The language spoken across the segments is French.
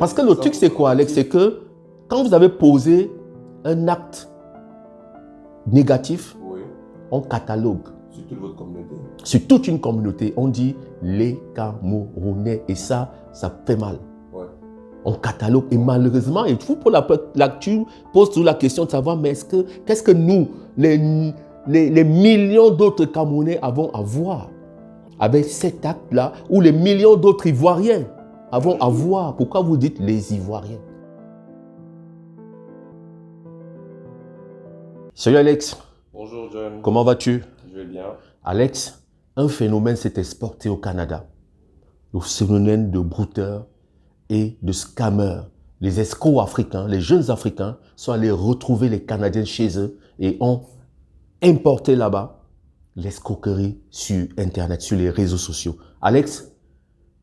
Parce que le truc, c'est quoi, Alex? C'est que quand vous avez posé un acte négatif, Oui. on catalogue. Sur toute votre communauté. Sur toute une communauté, on dit les Camerounais. Et ça fait mal. Ouais. On catalogue. Et malheureusement, et tout pour tu poses toujours la question de savoir, mais qu'est-ce que nous, les millions d'autres Camerounais avons à voir avec cet acte-là, ou les millions d'autres Ivoiriens avons à voir? Pourquoi vous dites les Ivoiriens? Salut Alex. Bonjour John. Comment vas-tu? Je vais bien. Alex, un phénomène s'est exporté au Canada. Le phénomène de brouteurs et de scammers. Les escrocs africains, les jeunes Africains sont allés retrouver les Canadiens chez eux et ont importé là-bas l'escroquerie sur Internet, sur les réseaux sociaux. Alex,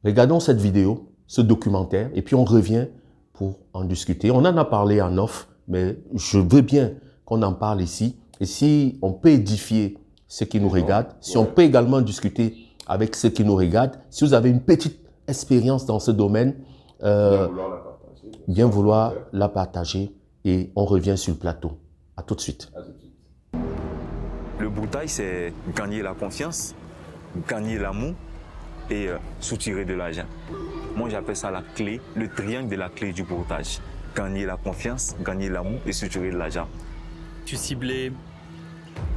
regardons cette vidéo, ce documentaire, et puis on revient pour en discuter. On en a parlé en off, mais je veux bien qu'on en parle ici. Et si on peut édifier ceux qui nous regardent, si on peut également discuter avec ceux qui nous regardent, si vous avez une petite expérience dans ce domaine, bien vouloir la partager et on revient sur le plateau. À tout de suite. À tout de suite. Le broutage, c'est gagner la confiance, gagner l'amour et soutirer de l'argent. Moi, j'appelle ça la clé, le triangle de la clé du broutage. Gagner la confiance, gagner l'amour et soutirer de l'argent. Tu ciblais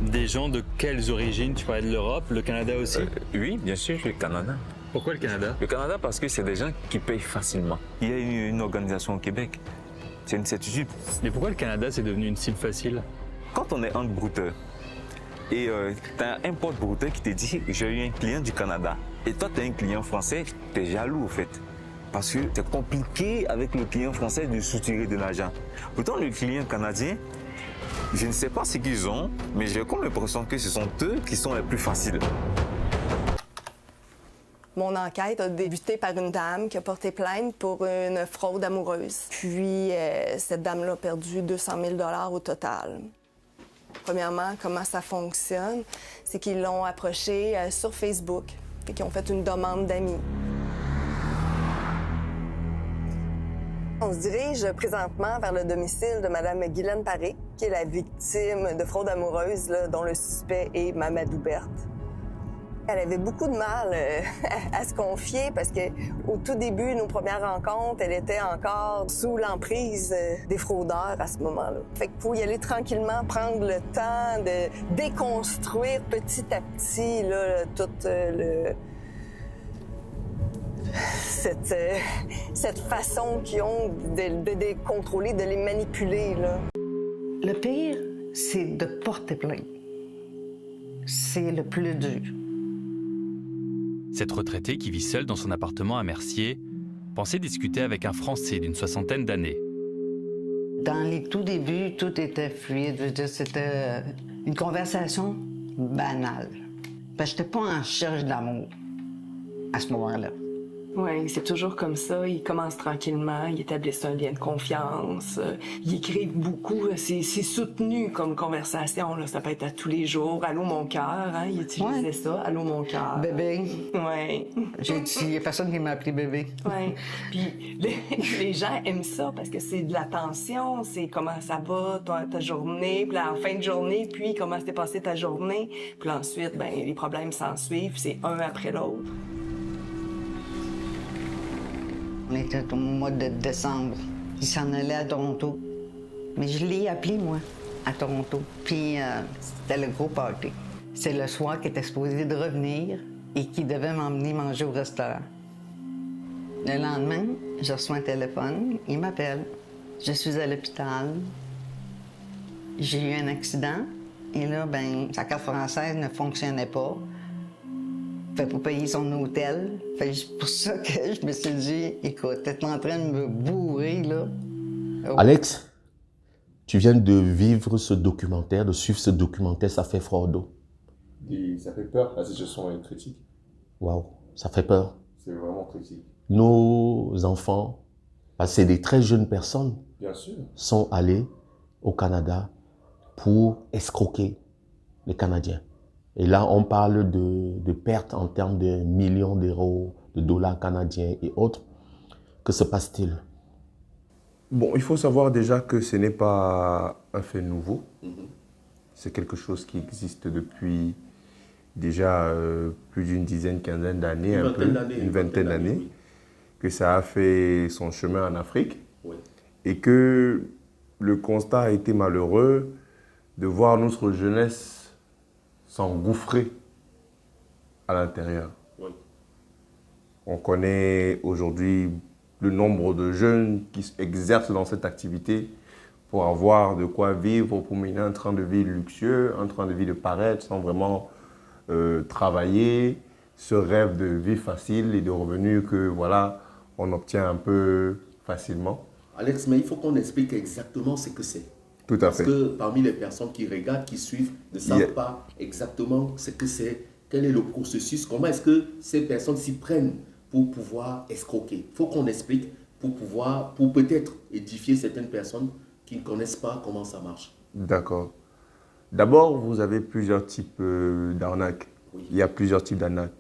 des gens de quelles origines? Tu parlais de l'Europe, le Canada aussi? Oui, bien sûr, le Canada. Pourquoi le Canada? Le Canada parce que c'est des gens qui payent facilement. Il y a une organisation au Québec, c'est une certitude. Mais pourquoi le Canada, c'est devenu une cible facile? Quand on est entre brouteurs et tu as un pote brouteur qui te dit « j'ai eu un client du Canada » et toi tu as un client français, tu es jaloux au fait. Parce que c'est compliqué avec le client français de soutirer de l'argent. Pourtant le client canadien, je ne sais pas ce qu'ils ont, mais j'ai comme l'impression que ce sont eux qui sont les plus faciles. Mon enquête a débuté par une dame qui a porté plainte pour une fraude amoureuse. Puis, cette dame-là a perdu 200 000 $ au total. Premièrement, comment ça fonctionne, c'est qu'ils l'ont approchée sur Facebook et qu'ils ont fait une demande d'amis. On se dirige présentement vers le domicile de Mme Guylaine Paré, qui est la victime de fraude amoureuse là, dont le suspect est Mamadou Berthe. Elle avait beaucoup de mal à se confier parce qu'au tout début, nos premières rencontres, elle était encore sous l'emprise des fraudeurs à ce moment-là. Fait qu'il faut y aller tranquillement, prendre le temps de déconstruire petit à petit là, toute cette façon qu'ils ont de les contrôler, de les manipuler. Là. Le pire, c'est de porter plainte. C'est le plus dur. Cette retraitée qui vit seule dans son appartement à Mercier pensait discuter avec un Français d'une 60aine d'années. Dans les tout débuts, tout était fluide. Je veux dire, c'était une conversation banale. Parce que je n'étais pas en recherche d'amour à ce moment-là. Oui, c'est toujours comme ça. Ils commencent tranquillement, ils établissent un lien de confiance, ils écrivent beaucoup. C'est soutenu comme conversation. Là. Ça peut être à tous les jours. Allô, mon cœur, hein? Ils utilisaient ça. Allô, mon cœur. Bébé. Oui. Il n'y a personne qui m'a appelé bébé. Oui. Puis les gens aiment ça parce que c'est de l'attention. C'est comment ça va, ta journée. Puis en fin de journée, puis comment s'est passée ta journée. Puis ensuite, ben les problèmes s'en suivent. C'est un après l'autre. On était au mois de décembre. Il s'en allait à Toronto. Mais je l'ai appelé, moi, à Toronto. Puis c'était le gros party. C'est le soir qu'il était supposé de revenir et qu'il devait m'emmener manger au restaurant. Le lendemain, je reçois un téléphone. Il m'appelle. Je suis à l'hôpital. J'ai eu un accident. Et là, ben, sa carte française ne fonctionnait pas. Fait pour payer son hôtel. Fait c'est pour ça que je me suis dit, écoute, t'es en train de me bourrer, là. Oh. Alex, tu viens de vivre ce documentaire, de suivre ce documentaire, ça fait froid au dos. Et ça fait peur, la situation est critique. Waouh, ça fait peur. C'est vraiment critique. Nos enfants, c'est des très jeunes personnes, Bien sûr. sont allés au Canada pour escroquer les Canadiens. Et là, on parle de pertes en termes de millions d'euros, de dollars canadiens et autres. Que se passe-t-il? Bon, il faut savoir déjà que ce n'est pas un fait nouveau. C'est quelque chose qui existe depuis déjà plus d'une dizaine, quinzaine d'années, une vingtaine d'années, oui. que ça a fait son chemin en Afrique Oui. et que le constat a été malheureux de voir notre jeunesse s'engouffrer à l'intérieur. Oui. On connaît aujourd'hui le nombre de jeunes qui exercent dans cette activité pour avoir de quoi vivre, pour mener un train de vie luxueux, un train de vie de paraître sans vraiment travailler, ce rêve de vie facile et de revenus que voilà, on obtient un peu facilement. Alex, mais il faut qu'on explique exactement ce que c'est. Tout à Parce fait. que parmi les personnes qui regardent, qui suivent, ne savent Yeah. pas exactement ce que c'est, quel est le processus, comment est-ce que ces personnes s'y prennent pour pouvoir escroquer. Il faut qu'on explique pour peut-être édifier certaines personnes qui ne connaissent pas comment ça marche. D'accord. D'abord, vous avez plusieurs types d'arnaques. Oui. Il y a plusieurs types d'arnaques.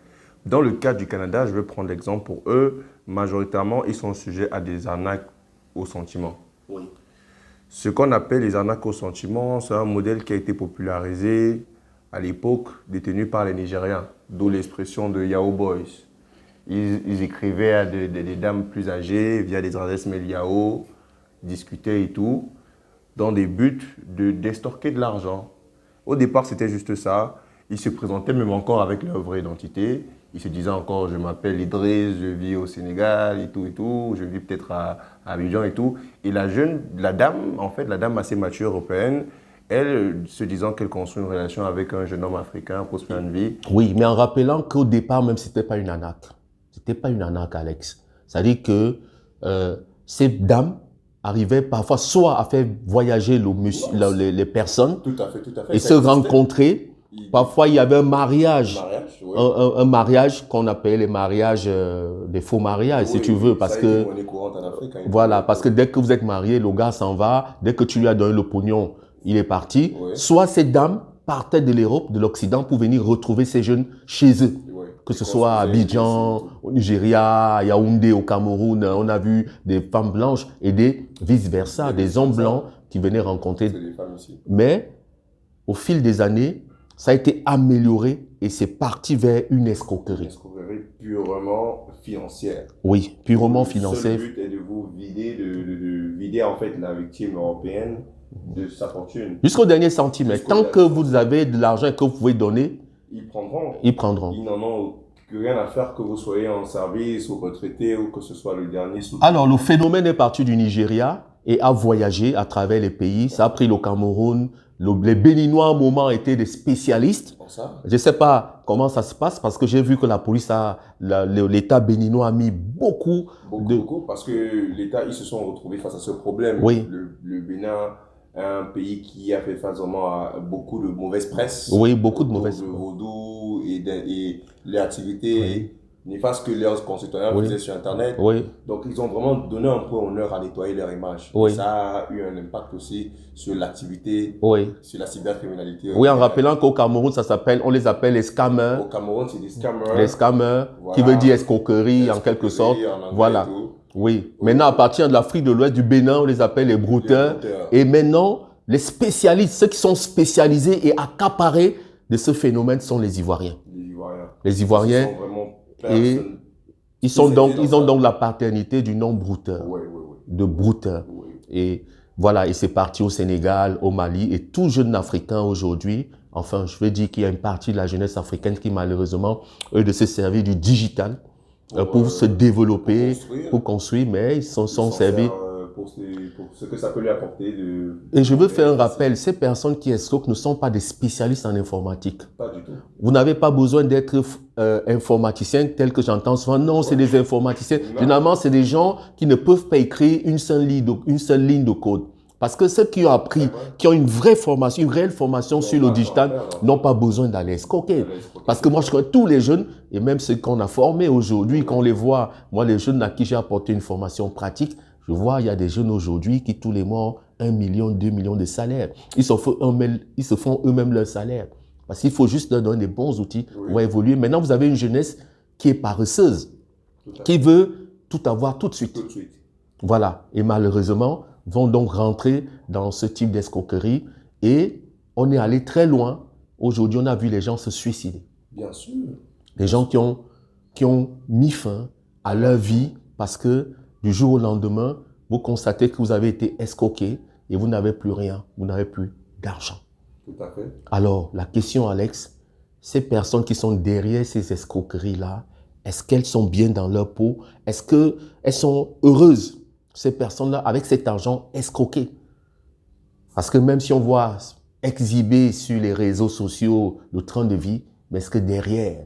Dans le cas du Canada, je vais prendre l'exemple pour eux. Majoritairement, ils sont sujets à des arnaques au sentiment. Oui. Ce qu'on appelle les arnaques au sentiment, c'est un modèle qui a été popularisé à l'époque, détenu par les Nigériens, d'où l'expression de Yahoo Boys. Ils écrivaient à des dames plus âgées via des adresses mail Yahoo, discutaient et tout, dans des buts d'extorquer de l'argent. Au départ, c'était juste ça. Ils se présentaient même encore avec leur vraie identité. Ils se disaient encore, je m'appelle Idriss, je vis au Sénégal et tout, je vis peut-être à Abidjan et tout. Et la dame assez mature européenne, elle, se disant qu'elle construit une relation avec un jeune homme africain pour se faire une vie. Oui, mais en rappelant qu'au départ, même, ce n'était pas une arnaque. Ce n'était pas une arnaque, Alex. C'est-à-dire que ces dames arrivaient parfois soit à faire voyager les personnes Tout à fait. et se rencontrer. Parfois, il y avait un mariage. Oui. Un mariage qu'on appelle les mariages, des faux mariages, si tu veux, parce que On est courante en Afrique. Hein, voilà, parce que dès que vous êtes marié, le gars s'en va, dès que tu lui as donné le pognon, il est parti. Oui. Soit ces dames partaient de l'Europe, de l'Occident, pour venir retrouver ces jeunes chez eux. Oui. Que ce soit à Abidjan, au Nigeria, à Yaoundé, au Cameroun, on a vu des femmes blanches et des vice-versa, des hommes blancs qui venaient rencontrer. C'est des femmes ici. Mais au fil des années, ça a été amélioré et c'est parti vers une escroquerie. Une escroquerie purement financière. Oui, purement Le financière. seul but est de vous vider, de vider en fait la victime européenne de sa fortune. Jusqu'au dernier centime. Jusqu'au Tant dernier que vous avez de l'argent et que vous pouvez donner, Ils prendront. ils prendront. Ils n'en ont rien à faire que vous soyez en service ou retraité ou que ce soit le dernier sous. Alors, le phénomène est parti du Nigeria et a voyagé à travers les pays. Ça a pris le Cameroun. Les Béninois, à un moment, étaient des spécialistes. Pour ça. Je ne sais pas comment ça se passe parce que j'ai vu que la police, l'État béninois a mis beaucoup de... Beaucoup, parce que l'État, ils se sont retrouvés face à ce problème. Oui. Le Bénin, un pays qui a fait face vraiment à beaucoup de mauvaise presse. Oui, beaucoup de autour mauvaise de presse. vaudou et les activités néfastes que leurs concitoyens Oui. faisaient sur Internet. Oui, Donc, ils ont vraiment donné un peu honneur à nettoyer leur image. Oui. Et ça a eu un impact aussi sur l'activité, oui. sur la cybercriminalité. Oui, en rappelant qu'au Cameroun, on les appelle les scammers. Au Cameroun, c'est des scammers. Les scammers, Voilà. qui veut dire escroquerie en Escroquerie quelque sorte. en anglais Voilà. et tout. Oui. Maintenant, à partir de l'Afrique de l'Ouest, du Bénin, on les appelle les brouteurs. Les brouteurs. Et maintenant, les spécialistes, ceux qui sont spécialisés et accaparés de ce phénomène sont les Ivoiriens. Les Ivoiriens. Les Ivoiriens, Ils sont vraiment et personnes. ils ont dans donc la paternité du nom brouteur, Oui. de brouteur. Oui. Et voilà, et c'est parti au Sénégal, au Mali, et tout jeune Africain aujourd'hui, enfin, je veux dire qu'il y a une partie de la jeunesse africaine qui malheureusement, eux, de se servir du digital pour se développer, pour construire, mais ils sont servis. Pour ce que ça peut lui apporter. Et je veux faire un rappel, ces personnes qui escroquent ne sont pas des spécialistes en informatique. Pas du tout. Vous n'avez pas besoin d'être informaticien tel que j'entends souvent. Non, c'est des informaticiens. Non. Généralement, c'est des gens qui ne peuvent pas écrire une seule ligne de code. Parce que ceux qui ont appris, qui ont une vraie formation, une réelle formation sur le digital, n'ont pas besoin d'aller escroquer. Parce que moi, je connais tous les jeunes, et même ceux qu'on a formés aujourd'hui, quand on les voit, moi, les jeunes à qui j'ai apporté une formation pratique, je vois, il y a des jeunes aujourd'hui qui, tous les mois, ont 1 million, 2 millions de salaires. Ils se font eux-mêmes leur salaire. Parce qu'il faut juste leur donner des bons outils pour évoluer. Maintenant, vous avez une jeunesse qui est paresseuse, qui veut tout avoir tout de suite. Tout de suite. Voilà. Et malheureusement, vont donc rentrer dans ce type d'escroquerie. Et on est allé très loin. Aujourd'hui, on a vu les gens se suicider. Bien sûr. Les gens qui ont mis fin à leur vie parce que du jour au lendemain, vous constatez que vous avez été escroqué et vous n'avez plus rien, vous n'avez plus d'argent. Tout à fait. Alors, la question, Alex, ces personnes qui sont derrière ces escroqueries-là, est-ce qu'elles sont bien dans leur peau? Est-ce qu'elles sont heureuses, ces personnes-là, avec cet argent escroqué? Parce que même si on voit exhiber sur les réseaux sociaux le train de vie, mais est-ce que derrière,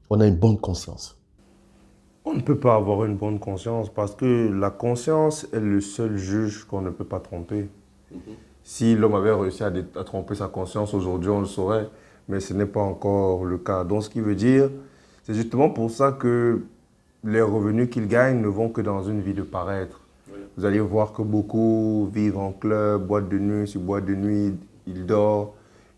on a une bonne conscience? On ne peut pas avoir une bonne conscience parce que la conscience est le seul juge qu'on ne peut pas tromper. Si l'homme avait réussi à tromper sa conscience aujourd'hui, on le saurait, mais ce n'est pas encore le cas. Donc, ce qui veut dire, c'est justement pour ça que les revenus qu'il gagne ne vont que dans une vie de paraître. Oui. Vous allez voir que beaucoup vivent en club, boîte de nuit sur boîte de nuit, ils dorment,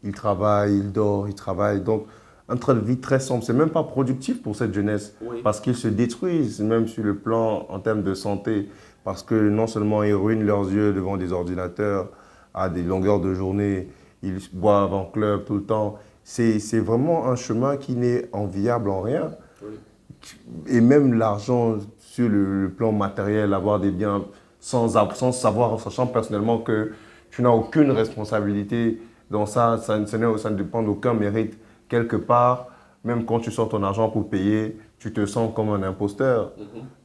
ils travaillent, ils dorment, ils travaillent. Donc, un train de vie très sombre. Ce n'est même pas productif pour cette jeunesse parce qu'ils se détruisent, même sur le plan en termes de santé, parce que non seulement ils ruinent leurs yeux devant des ordinateurs à des longueurs de journée, ils boivent en club tout le temps. C'est vraiment un chemin qui n'est enviable en rien. Et même l'argent sur le plan matériel, avoir des biens sans savoir, en sachant personnellement que tu n'as aucune responsabilité dans ça, ça ne dépend d'aucun mérite. Quelque part, même quand tu sors ton argent pour payer, tu te sens comme un imposteur.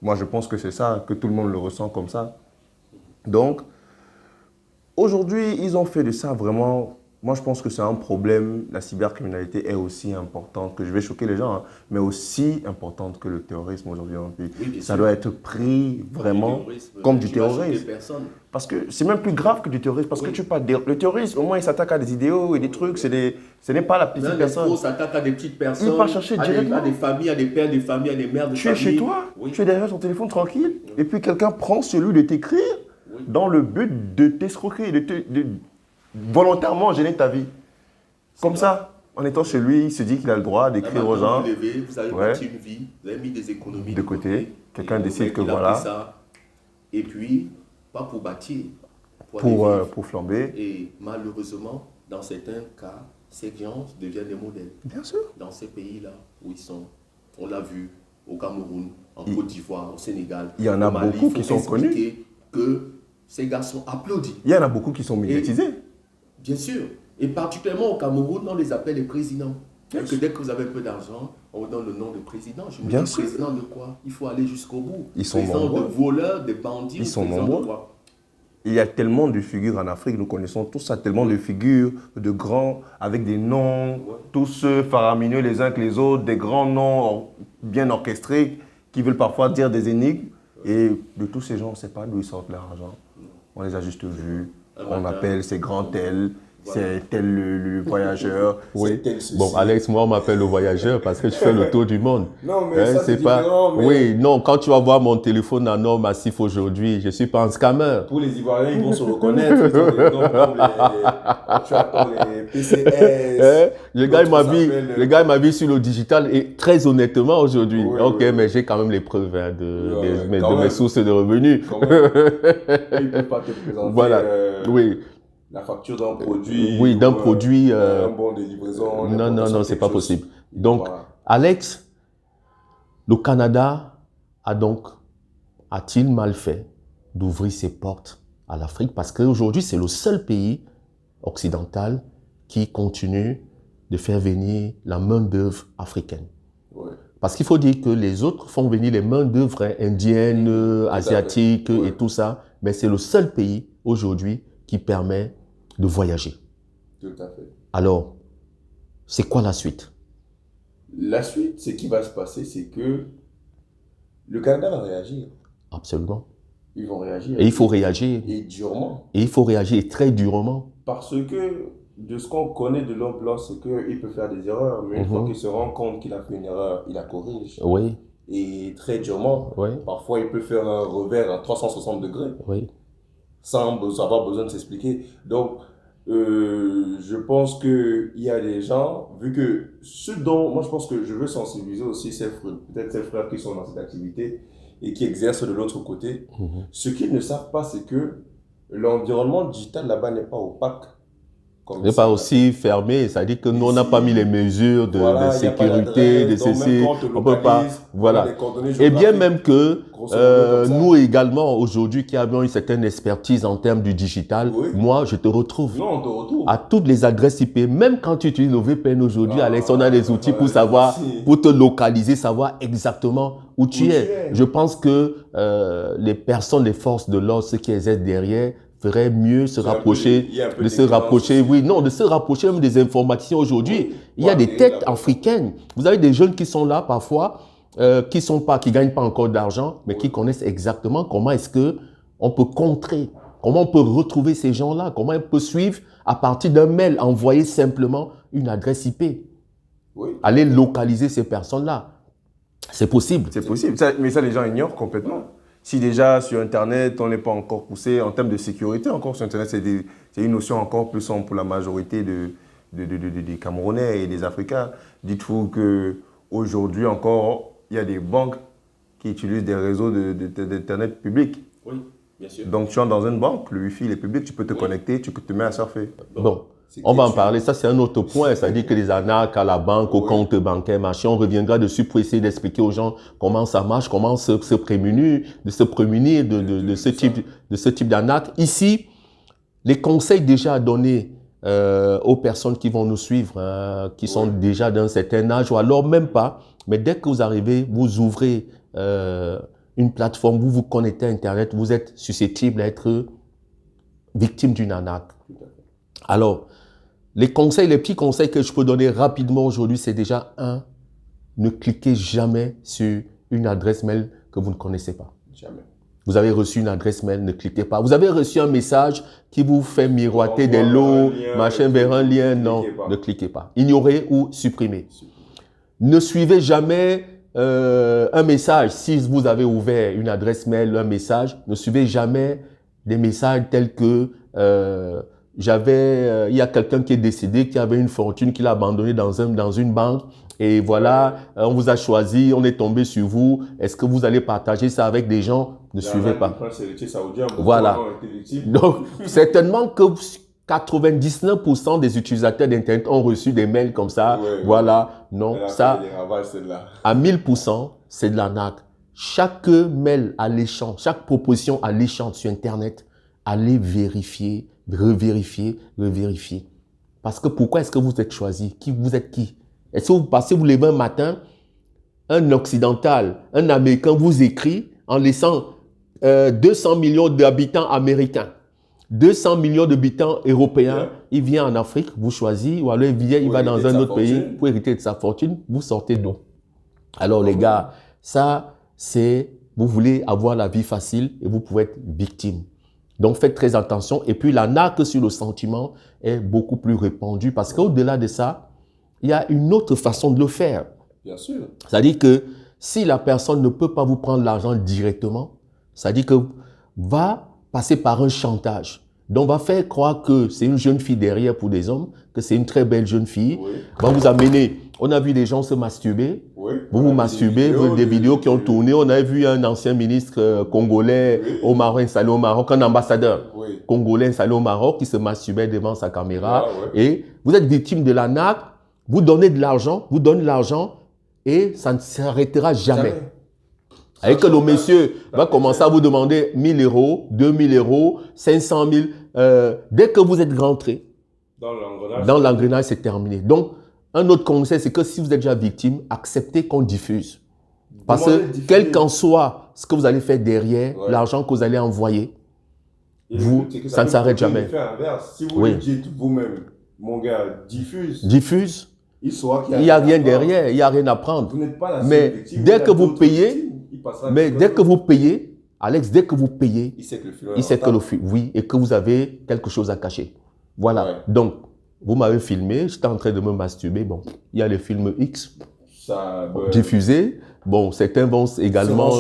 Moi, je pense que c'est ça, que tout le monde le ressent comme ça. Donc, aujourd'hui, ils ont fait de ça vraiment... Moi, je pense que c'est un problème. La cybercriminalité est aussi importante, que je vais choquer les gens, hein, mais aussi importante que le terrorisme aujourd'hui dans le pays. Oui, ça doit être pris vraiment comme du terrorisme. Parce que c'est même plus grave que du terrorisme. Parce que tu parles le terrorisme, au moins, il s'attaque à des idéaux et des trucs. Ce n'est pas la petite personne. Il s'attaque à des petites personnes, il va chercher directement. À des familles, à des pères de famille, à des mères de famille. Tu es chez toi, tu es derrière ton téléphone tranquille, et puis quelqu'un prend celui de t'écrire dans le but de t'escroquer, de volontairement gêner ta vie. Comme ça, en étant chez lui, il se dit qu'il a le droit d'écrire aux gens. Vous avez bâti une vie, vous avez mis des économies de côté. Quelqu'un décide que voilà. Ça, et puis, pas pour bâtir, pour flamber. Et malheureusement, dans certains cas, ces gens deviennent des modèles. Bien sûr. Dans ces pays-là où ils sont, on l'a vu, au Cameroun, en Côte d'Ivoire, au Sénégal. Il y en a beaucoup qui sont connus. Que ces gars sont applaudis. Il y en a beaucoup qui sont médiatisés. Bien sûr. Et particulièrement au Cameroun, on les appelle les présidents. Que dès que vous avez un peu d'argent, on vous donne le nom de président. Je me dis, président de quoi? Il faut aller jusqu'au bout. Ils sont président nombreux. De voleurs, de bandits. Ils sont nombreux. Il y a tellement de figures en Afrique, nous connaissons tous ça, tellement de figures, de grands, avec des noms, tous faramineux les uns que les autres, des grands noms bien orchestrés, qui veulent parfois dire des énigmes. Et de tous ces gens, on ne sait pas d'où ils sortent leur argent. On les a juste vus. On appelle ces grands tels, c'est tel le voyageur. Oui. Bon, Alex, moi, on m'appelle le voyageur parce que je fais le tour du monde. Non, mais ça, c'est différent. Mais... Oui, non, quand tu vas voir mon téléphone en or massif aujourd'hui, je ne suis pas un scammer. Pour les Ivoiriens, ils vont se reconnaître. Ils ont des noms comme les PCS. Le gars, il m'a vu sur le digital et très honnêtement aujourd'hui. Oui, ok, mais j'ai quand même les preuves de mes sources de revenus. Quand même. Il ne peut pas te présenter. Voilà, oui. La facture d'un produit. Oui, d'un produit. Un bon de livraison. Non, c'est pas possible. Donc, voilà. Alex, le Canada a-t-il mal fait d'ouvrir ses portes à l'Afrique? Parce qu'aujourd'hui, c'est le seul pays occidental qui continue de faire venir la main-d'œuvre africaine. Ouais. Parce qu'il faut dire que les autres font venir les main-d'œuvre indiennes, asiatiques et tout ça, mais c'est le seul pays aujourd'hui qui permet de voyager. Tout à fait. Alors, c'est quoi la suite? La suite, ce qui va se passer, c'est que le Canada va réagir. Absolument. Ils vont réagir. Et il faut réagir. Et durement. Et il faut réagir très durement. Parce que, de ce qu'on connaît de l'homme blanc, c'est qu'il peut faire des erreurs, mais une fois qu'il se rend compte qu'il a fait une erreur, il la corrige. Oui. Et très durement. Oui. Parfois, il peut faire un revers à 360 degrés. Oui. Sans avoir besoin de s'expliquer. Donc, je pense qu'il y a des gens, vu que ce dont, moi je pense que je veux sensibiliser aussi peut-être ces frères qui sont dans cette activité, et qui exercent de l'autre côté. Ce qu'ils ne savent pas, c'est que l'environnement digital là-bas n'est pas opaque. n'est pas aussi fermé, c'est-à-dire que nous, on n'a pas mis les mesures de sécurité, de ceci, on ne peut pas, voilà. Et bien même que nous également, aujourd'hui, qui avons une certaine expertise en termes du digital, moi, je te retrouve. Non, on te retrouve. À toutes les adresses IP, même quand tu utilises le VPN aujourd'hui, Alex, on a des outils pour savoir, pour te localiser, savoir exactement où tu es. Je pense que les personnes, les forces de l'ordre, ceux qui exercent derrière, ferait mieux se rapprocher, de se rapprocher, de se rapprocher même des informations aujourd'hui. Il y a des têtes africaines. Vous avez des jeunes qui sont là parfois, qui gagnent pas encore d'argent, mais qui connaissent exactement comment est-ce que on peut contrer, comment on peut retrouver ces gens-là, comment on peut suivre à partir d'un mail, envoyer simplement une adresse IP. Aller localiser ces personnes-là. C'est possible. C'est possible, mais ça les gens ignorent complètement. Si déjà sur Internet, on n'est pas encore poussé en termes de sécurité, encore sur Internet, c'est une notion encore plus sombre pour la majorité des Camerounais et des Africains. Dites-vous qu'aujourd'hui encore, il y a des banques qui utilisent des réseaux d'Internet publics. Oui, bien sûr. Donc tu entres dans une banque, le Wi-Fi il est public, tu peux te connecter, tu te mets à surfer. Bon. On va en parler, ça c'est un autre point, c'est-à-dire que les arnaques à la banque, au compte bancaire, machin, on reviendra dessus pour essayer d'expliquer aux gens comment ça marche, comment se prémunir, de ce type d'arnaque. Ici, les conseils déjà à donner aux personnes qui vont nous suivre, qui sont déjà d'un certain âge, ou alors même pas, mais dès que vous arrivez, vous ouvrez une plateforme, vous vous connectez à Internet, vous êtes susceptible d'être victime d'une arnaque. Alors, les petits conseils que je peux donner rapidement aujourd'hui, c'est déjà ne cliquez jamais sur une adresse mail que vous ne connaissez pas. Jamais. Vous avez reçu une adresse mail, ne cliquez pas. Vous avez reçu un message qui vous fait miroiter des lots, machin, vers un lien, non, ne cliquez pas. Ignorez ou supprimez. Ne suivez jamais un message. Si vous avez ouvert une adresse mail, un message, ne suivez jamais des messages tels que il y a quelqu'un qui est décédé, qui avait une fortune, qu'il a abandonnée dans une banque. Et voilà, on vous a choisi, on est tombé sur vous. Est-ce que vous allez partager ça avec des gens? Ne suivez pas. Voilà. Donc, certainement que 99% des utilisateurs d'Internet ont reçu des mails comme ça. Voilà. Non, ça, à 1000%, c'est de l'arnaque. Chaque mail alléchant, chaque proposition alléchante sur Internet, allez vérifier, revérifier. Parce que pourquoi est-ce que vous êtes choisi? Vous êtes qui? Est-ce que vous levez un matin, un occidental, un américain vous écrit en laissant 200 millions d'habitants américains, 200 millions d'habitants européens, il vient en Afrique, vous choisissez, ou alors il va dans un autre pays pour hériter de sa fortune, vous sortez d'eau. Alors les gars, ça c'est, vous voulez avoir la vie facile et vous pouvez être victime. Donc, faites très attention. Et puis, l'arnaque sur le sentiment est beaucoup plus répandue parce qu'au-delà de ça, il y a une autre façon de le faire. Bien sûr. C'est-à-dire que si la personne ne peut pas vous prendre l'argent directement, c'est-à-dire que va passer par un chantage. Donc, va faire croire que c'est une jeune fille derrière pour des hommes, que c'est une très belle jeune fille. Va vous amener. On a vu des gens se masturber. Vous vous masturbez, des vidéos qui ont tourné. On a vu un ancien ministre congolais au Maroc, installé au Maroc, un ambassadeur congolais installé au Maroc qui se masturbait devant sa caméra. Et vous êtes victime de l'arnaque, vous donnez de l'argent, et ça ne s'arrêtera jamais. Avec que le monsieur va commencer à vous demander 1 000 euros, 2 000 euros, 500 000. Dès que vous êtes rentré dans l'engrenage, c'est terminé. Donc, un autre conseil, c'est que si vous êtes déjà victime, acceptez qu'on diffuse. Parce que quel qu'en soit ce que vous allez faire derrière, l'argent que vous allez envoyer, ça ne s'arrête jamais. Si vous le dites vous-même, mon gars, diffuse. Il n'y a rien derrière, il n'y a rien à prendre. Vous n'êtes pas la mais dès que vous payez, Alex, dès que vous payez, il sait que le film, et que vous avez quelque chose à cacher. Voilà. Donc, vous m'avez filmé, j'étais en train de me masturber. Bon, il y a le film X diffusé. Bon, certains vont également.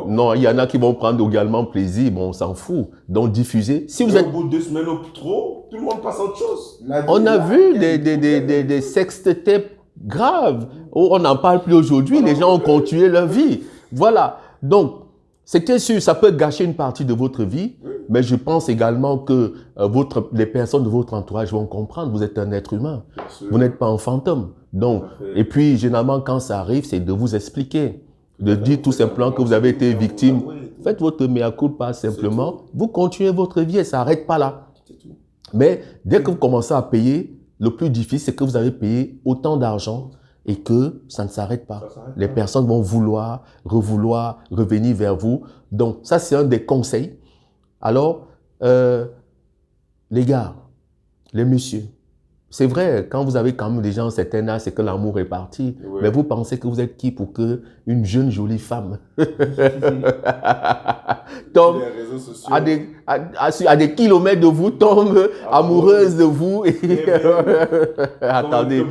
Non, il y en a qui vont prendre également plaisir. Bon, on s'en fout. Donc, diffuser. Si vous êtes. Au bout de 2 semaines ou trop, tout le monde passe à autre chose. On a vu des sextapes graves. On n'en parle plus aujourd'hui. Les gens ont continué leur vie. Voilà. Donc, C'était sûr, ça peut gâcher une partie de votre vie, mais je pense également que les personnes de votre entourage vont comprendre. Vous êtes un être humain. Vous n'êtes pas un fantôme. Donc, et puis, généralement, quand ça arrive, c'est de vous expliquer. De dire tout simplement que vous avez été victime. Faites votre mea culpa simplement. Vous continuez votre vie et ça n'arrête pas là. Mais dès que vous commencez à payer, le plus difficile, c'est que vous avez payé autant d'argent et que ça ne s'arrête pas. Les personnes vont vouloir, revenir vers vous. Donc, ça, c'est un des conseils. Alors, les gars, les messieurs, c'est vrai, quand vous avez quand même déjà un certain âge, c'est que l'amour est parti. Oui. Mais vous pensez que vous êtes qui pour qu'une jeune, jolie femme tombe à des kilomètres de vous, tombe amoureuse de vous et... Attendez.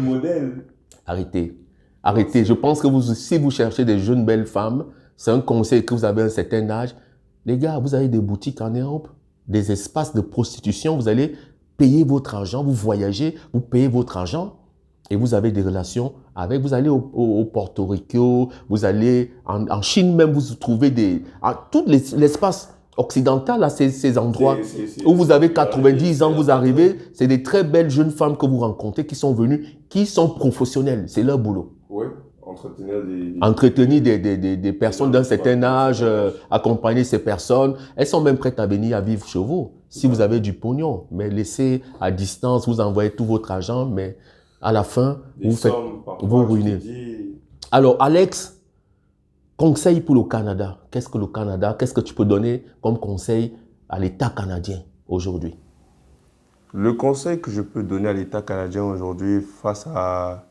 Arrêtez. Arrêtez. Je pense que si vous cherchez des jeunes belles femmes, c'est un conseil que vous avez un certain âge. Les gars, vous avez des boutiques en Europe, des espaces de prostitution, vous allez payer votre argent, vous voyagez, vous payez votre argent et vous avez des relations avec, vous allez au Porto Rico, vous allez en Chine même, vous trouvez tout l'espace occidental, là, ces endroits où vous avez 90 ans, vous arrivez, c'est des très belles jeunes femmes que vous rencontrez qui sont venues, qui sont professionnelles, c'est leur boulot. Oui. Entretenir des personnes d'un certain âge, accompagner ces personnes. Elles sont même prêtes à venir à vivre chez vous, si vous avez du pognon. Mais laissez à distance, vous envoyez tout votre argent, mais à la fin, vous ruinez. Alors, Alex, conseil pour le Canada. Qu'est-ce que le Canada, qu'est-ce que tu peux donner comme conseil à l'État canadien aujourd'hui? Le conseil que je peux donner à l'État canadien aujourd'hui face à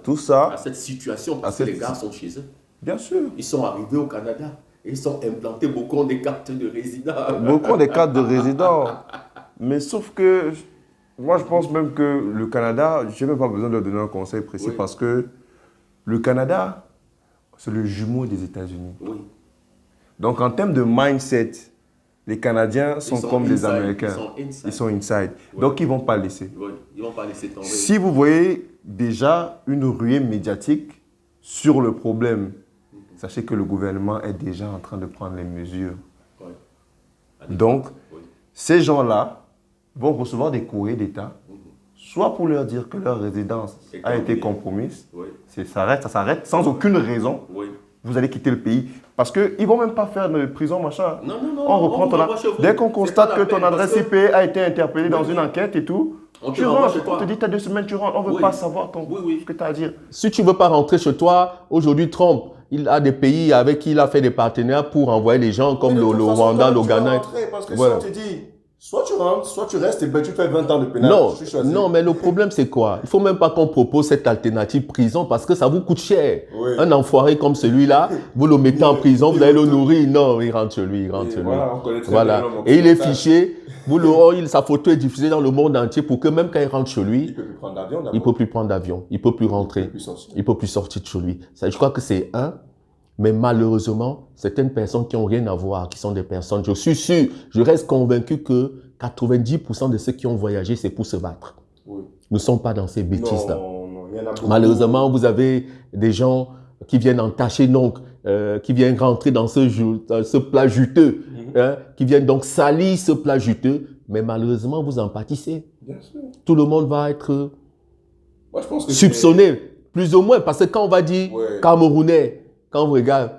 tout ça. À cette situation, parce que les gars sont chez eux. Bien sûr. Ils sont arrivés au Canada et ils sont implantés. Beaucoup ont des cartes de résident. Beaucoup ont des cartes de résident. Mais sauf que, moi je pense même que le Canada, je n'ai même pas besoin de donner un conseil précis parce que le Canada, c'est le jumeau des États-Unis. Oui. Donc en termes de mindset, les Canadiens sont comme les Américains. Ils sont inside. Oui. Donc ils ne vont pas laisser. Oui. Ils ne vont pas laisser tomber. Si vous voyez déjà une ruée médiatique sur le problème, sachez que le gouvernement est déjà en train de prendre les mesures. Oui. Donc, ces gens-là vont recevoir des courriers d'État, soit pour leur dire que leur résidence a été compromise, ça s'arrête sans aucune raison. Oui. Vous allez quitter le pays. Parce qu'ils ne vont même pas faire de prison, machin. Non. On reprend dès qu'on constate que ton adresse IP a été interpellée dans une enquête et tout, tu rentres, on te dit tu as 2 semaines, tu rentres, on ne veut pas savoir ce que tu as à dire. Si tu ne veux pas rentrer chez toi, aujourd'hui Trump, il a des pays avec qui il a fait des partenaires pour envoyer les gens comme le Rwanda, le Ghana. Parce que si on te dit, soit tu rentres, soit tu restes et ben tu fais 20 ans de pénal. Non, mais le problème c'est quoi? Il ne faut même pas qu'on propose cette alternative prison parce que ça vous coûte cher. Oui. Un enfoiré comme celui-là, vous le mettez en prison, vous allez le nourrir. Non, il rentre chez lui, Voilà. Et il est fiché. Sa photo est diffusée dans le monde entier pour que même quand il rentre chez lui, il ne peut plus prendre d'avion, il ne peut plus rentrer, il ne peut plus sortir de chez lui. Ça, je crois que c'est mais malheureusement, certaines personnes qui n'ont rien à voir, qui sont des personnes, je suis sûr, je reste convaincu que 90% de ceux qui ont voyagé, c'est pour se battre. Oui. Nous ne sommes pas dans ces bêtises-là. Malheureusement, vous avez des gens qui viennent entacher, donc, qui viennent rentrer dans ce plat juteux, qui viennent donc salir ce plat juteux, mais malheureusement, vous en pâtissez. Bien sûr. Tout le monde va être soupçonné, plus ou moins, parce que quand on va dire Camerounais, quand on regarde,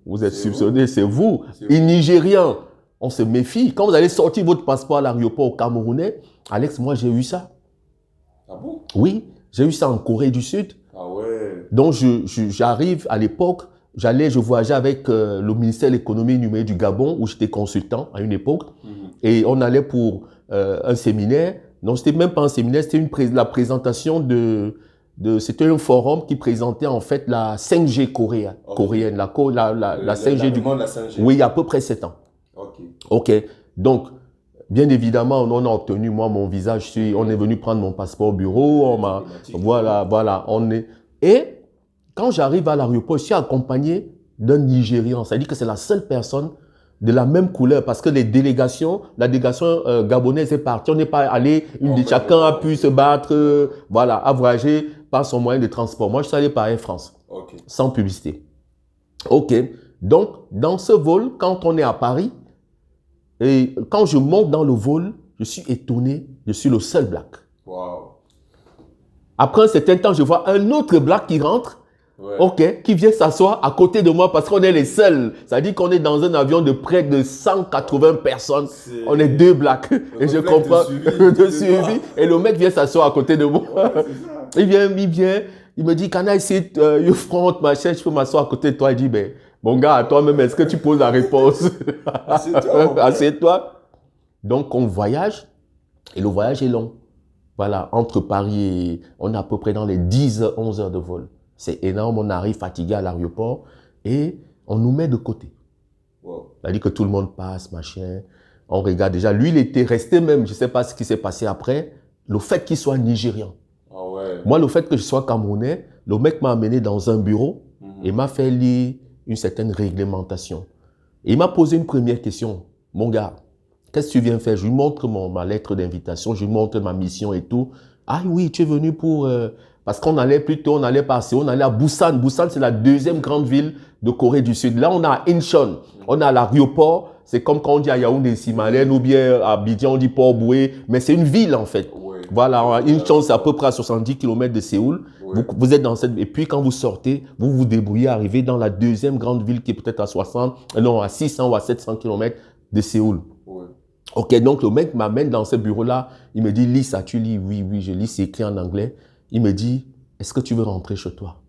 vous êtes soupçonné, c'est vous. Et Nigérian, on se méfie. Quand vous allez sortir votre passeport à l'aéroport Camerounais, Alex, moi j'ai eu ça. Ah bon? Oui, j'ai eu ça en Corée du Sud. Ah ouais. Donc j'arrive à l'époque, je voyageais avec le ministère de l'économie et numérique du Gabon, où j'étais consultant à une époque. Et on allait pour un séminaire. Non, c'était même pas un séminaire, c'était la présentation c'était un forum qui présentait en fait la 5G coréenne, la 5G du... La 5G. Oui, il y a à peu près 7 ans. Ok. Donc, bien évidemment, on a obtenu, moi, mon visage, on est venu prendre mon passeport au bureau, voilà, Et quand j'arrive à l'aéroport, je suis accompagné d'un Nigérian. Ça veut dire que c'est la seule personne de la même couleur parce que la délégation gabonaise est partie. On n'est pas allé, chacun a pu se battre, a voyagé par son moyen de transport. Moi, je suis allé par Air France, sans publicité. Ok, Donc, dans ce vol, quand on est à Paris, et quand je monte dans le vol, je suis étonné, je suis le seul black. Wow. Après un certain temps, je vois un autre black qui rentre, qui vient s'asseoir à côté de moi parce qu'on est les seuls. Ça dit qu'on est dans un avion de près de 180 personnes. On est 2 blacks. Et je comprends de suivi. Et le mec vient s'asseoir à côté de moi. Il vient, il me dit, can I sit you front, machin, je peux m'asseoir à côté de toi. Il dit, ben, mon gars, toi-même, est-ce que tu poses la réponse? Assieds-toi. Donc, on voyage et le voyage est long. Voilà, entre Paris et... On est à peu près dans les 10-11 heures de vol. C'est énorme, on arrive fatigué à l'aéroport et on nous met de côté. Wow. C'est-à-dire que tout le monde passe, machin. On regarde déjà. Lui, il était resté même, je ne sais pas ce qui s'est passé après, le fait qu'il soit nigérian. Ah ouais. Moi, le fait que je sois camerounais, le mec m'a amené dans un bureau et m'a fait lire une certaine réglementation. Et il m'a posé une première question. Mon gars, qu'est-ce que tu viens faire? Je lui montre ma lettre d'invitation, je lui montre ma mission et tout. Ah oui, tu es venu pour... Parce qu'on allait plutôt, on allait passer, on allait à Busan. Busan, c'est la deuxième grande ville de Corée du Sud. Là, on a Incheon. On a l'aéroport. C'est comme quand on dit à Yaoundé, Simalène, ou bien à Abidjan, on dit Port-Boué. Mais c'est une ville, en fait. Ouais. Voilà, Incheon, c'est à peu près à 70 km de Séoul. Ouais. Vous êtes dans cette... Et puis, quand vous sortez, vous vous débrouillez, arrivez dans la deuxième grande ville qui est peut-être à 600 ou à 700 km de Séoul. Ouais. Ok, donc le mec m'amène dans ce bureau-là. Il me dit, lis ça, tu lis? Oui, oui, je lis, c'est écrit en anglais. Il me dit, est-ce que tu veux rentrer chez toi?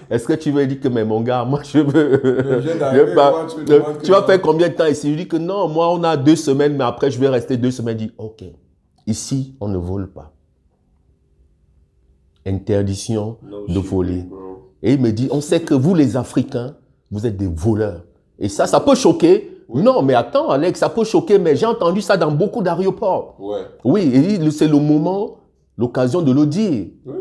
Est-ce que tu veux dire que, mais mon gars, moi je veux... Tu vas faire combien de temps ici? Je dis que non, moi on a 2 semaines, mais après je vais rester 2 semaines. Il dit, ok, ici on ne vole pas. Interdiction de voler. Et il me dit, on sait que vous les Africains, vous êtes des voleurs. Et ça peut choquer. Oui. Non, mais attends, Alex, ça peut choquer, mais j'ai entendu ça dans beaucoup d'aéroports. Ouais. Oui, et c'est le moment, l'occasion de le dire. Oui.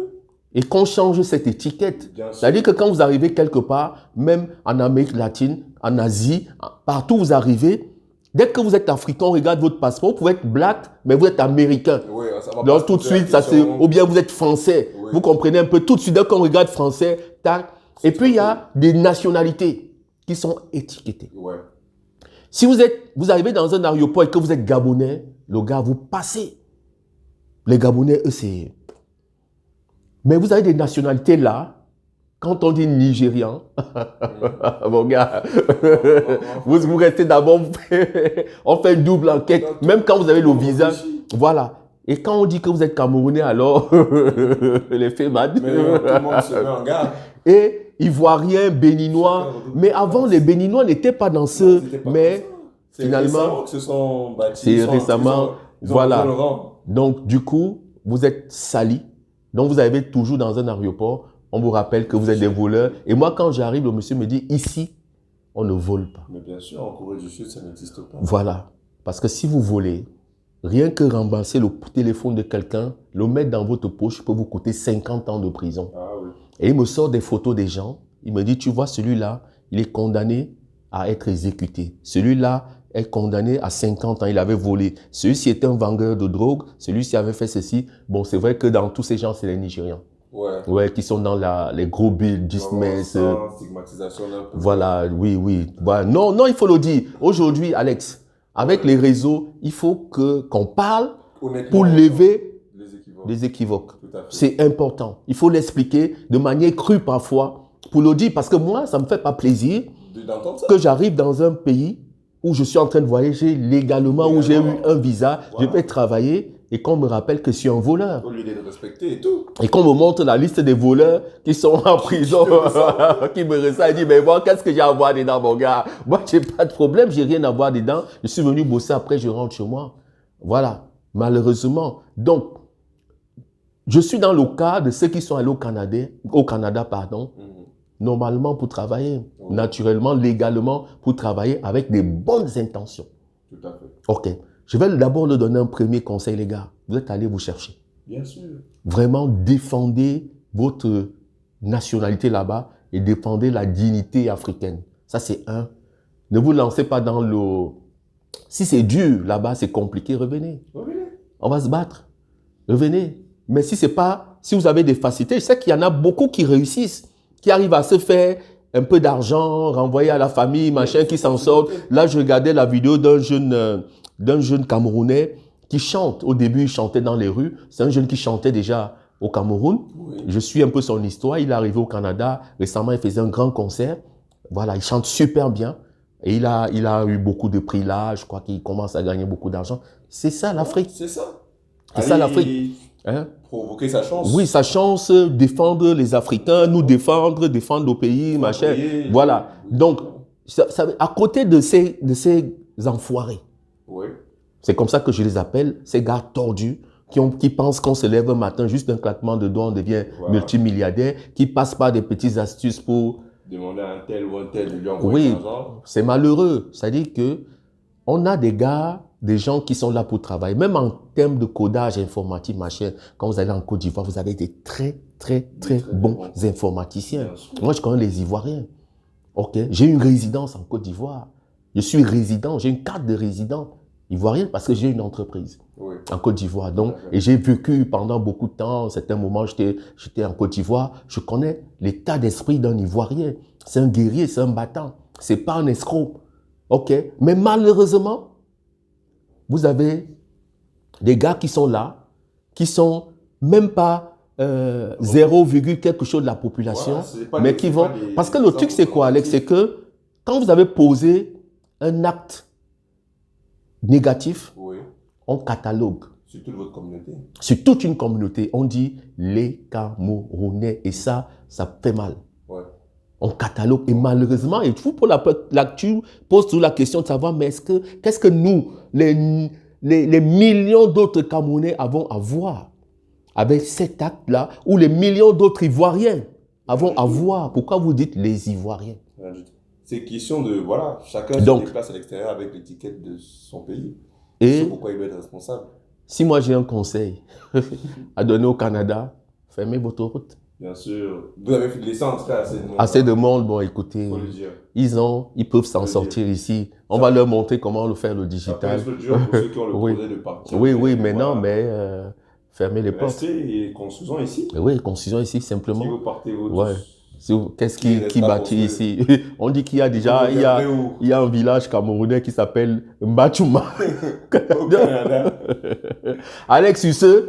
Et qu'on change cette étiquette. C'est-à-dire que quand vous arrivez quelque part, même en Amérique latine, en Asie, partout où vous arrivez, dès que vous êtes africain, on regarde votre passeport, vous pouvez être black, mais vous êtes américain. Oui, donc tout de suite, ou bien vous êtes français. Oui. Vous comprenez un peu, tout de suite, dès qu'on regarde français, tac. Et puis il y a des nationalités qui sont étiquetées. Ouais. Si vous arrivez dans un aéroport et que vous êtes gabonais, le gars, vous passez. Les Gabonais, eux, c'est... Mais vous avez des nationalités là, quand on dit Nigérian, mon gars, vous restez d'abord, on fait une double enquête, même quand vous avez le visa, voilà. Et quand on dit que vous êtes Camerounais, alors, les faits mad. Mais tout le monde se met en garde. Et Ivoiriens, Béninois, mais avant, les Béninois n'étaient pas dans ce... Mais finalement, c'est récemment, voilà. Donc, du coup, vous êtes salis. Donc, vous arrivez toujours dans un aéroport, on vous rappelle que vous êtes des voleurs. Et moi, quand j'arrive, le monsieur me dit, ici, on ne vole pas. Mais bien sûr, en Corée du Sud, ça n'existe pas. Voilà. Parce que si vous volez, rien que rembourser le téléphone de quelqu'un, le mettre dans votre poche peut vous coûter 50 ans de prison. Ah, oui. Et il me sort des photos des gens. Il me dit, tu vois, celui-là, il est condamné à être exécuté. Celui-là est condamné à 50 ans. Il avait volé. Celui-ci était un vendeur de drogue. Celui-ci avait fait ceci. Bon, c'est vrai que dans tous ces gens, c'est les Nigérians. Ouais. Ouais, qui sont dans les gros bills, Disney. Stigmatisation d'un peu. Voilà, oui, oui. Voilà. Non, non, il faut le dire. Aujourd'hui, Alex, avec les réseaux, il faut qu'on parle pour lever les équivoques. C'est important. Il faut l'expliquer de manière crue parfois pour le dire. Parce que moi, ça ne me fait pas plaisir que j'arrive dans un pays où je suis en train de voyager légalement, où j'ai eu un visa, je vais travailler et qu'on me rappelle que je suis un voleur. Au lieu de respecter et tout. Et qu'on me montre la liste des voleurs qui sont en prison, qui me ressentent et disent, mais moi, qu'est-ce que j'ai à voir dedans, mon gars? Moi, j'ai pas de problème, j'ai rien à voir dedans. Je suis venu bosser, après je rentre chez moi. Voilà, malheureusement. Donc, je suis dans le cas de ceux qui sont allés au Canada, normalement pour travailler, naturellement, légalement pour travailler avec des bonnes intentions. Tout à fait. Ok. Je vais d'abord leur donner un premier conseil, les gars. Vous êtes allés vous chercher. Bien sûr. Vraiment, défendez votre nationalité là-bas et défendez la dignité africaine. Ça, c'est un. Ne vous lancez pas dans le... Si c'est dur là-bas, c'est compliqué, revenez. Revenez. On va se battre. Revenez. Mais si c'est pas... Si vous avez des facilités, je sais qu'il y en a beaucoup qui réussissent, qui arrive à se faire un peu d'argent, renvoyer à la famille, machin, qui s'en sort. Là, je regardais la vidéo d'un jeune Camerounais qui chante. Au début, il chantait dans les rues. C'est un jeune qui chantait déjà au Cameroun. Oui. Je suis un peu son histoire. Il est arrivé au Canada. Récemment, il faisait un grand concert. Voilà, il chante super bien. Et il a eu beaucoup de prix là. Je crois qu'il commence à gagner beaucoup d'argent. C'est ça l'Afrique. C'est ça. C'est ça l'Afrique. Hein? Provoquer sa chance. Oui, sa chance, défendre les Africains, nous défendre nos pays, machin. Voilà. Donc, à côté de ces enfoirés, oui. C'est comme ça que je les appelle, ces gars tordus, qui pensent qu'on se lève un matin, juste d'un claquement de doigts, on devient multimilliardaire, qui passent par des petites astuces pour... Demander à un tel ou un tel de lui envoyer de l'argent. C'est malheureux. C'est-à-dire qu'on a des gens qui sont là pour travailler. Même en termes de codage informatique, machin, quand vous allez en Côte d'Ivoire, vous avez des très bons informaticiens. Moi, je connais les Ivoiriens. Ok, j'ai une résidence en Côte d'Ivoire. Je suis résident, j'ai une carte de résident ivoirien parce que j'ai une entreprise en Côte d'Ivoire. Donc, et j'ai vécu pendant beaucoup de temps, à certains moments, j'étais en Côte d'Ivoire. Je connais l'état d'esprit d'un Ivoirien. C'est un guerrier, c'est un battant. C'est pas un escroc. Ok, mais malheureusement, vous avez des gars qui sont là, qui sont même pas 0, quelque chose de la population, mais qui vont... Parce que le truc, c'est quoi, Alex? C'est que quand vous avez posé un acte négatif, on catalogue. Sur toute votre communauté. Sur toute une communauté. On dit les Camerounais. Et ça fait mal. Ouais. On catalogue. Et malheureusement, et tout pour tu poses toujours la question de savoir, mais qu'est-ce que nous, les millions d'autres Camerounais avons à voir avec cet acte-là, ou les millions d'autres Ivoiriens avons à voir? Pourquoi vous dites les Ivoiriens? C'est question de, voilà, chacun se déplace à l'extérieur avec l'étiquette de son pays. Et c'est pourquoi il doit être responsable. Si moi j'ai un conseil à donner au Canada, fermez votre route. Bien sûr. Vous avez fait de l'essence, assez de monde. Assez de monde, bon écoutez, ils peuvent s'en sortir ici. On va leur montrer comment le faire le digital. Ça peut être dur pour ceux qui ont le projet de partir. Oui, mais non, mais fermez les portes. Restez et construisons ici. Oui, construisons ici simplement. Si vous partez, vous Qu'est-ce qui bâtit ici? On dit qu'il y a déjà il y a un village camerounais qui s'appelle Mbachuma. Alex, sur ce,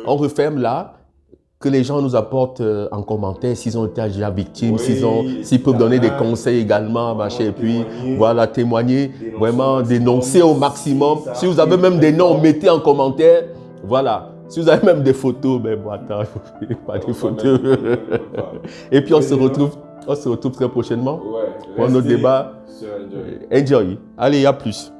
on referme là. Que les gens nous apportent en commentaire s'ils ont été déjà victimes, s'ils peuvent donner des conseils également, machin, et puis voilà, témoigner, vraiment dénoncer au maximum. Si vous avez même des noms, mettez en commentaire. Voilà. Si vous avez même des photos, mais bon, attends, pas des photos. Et puis on se retrouve très prochainement pour notre débat. Enjoy. Allez, à plus.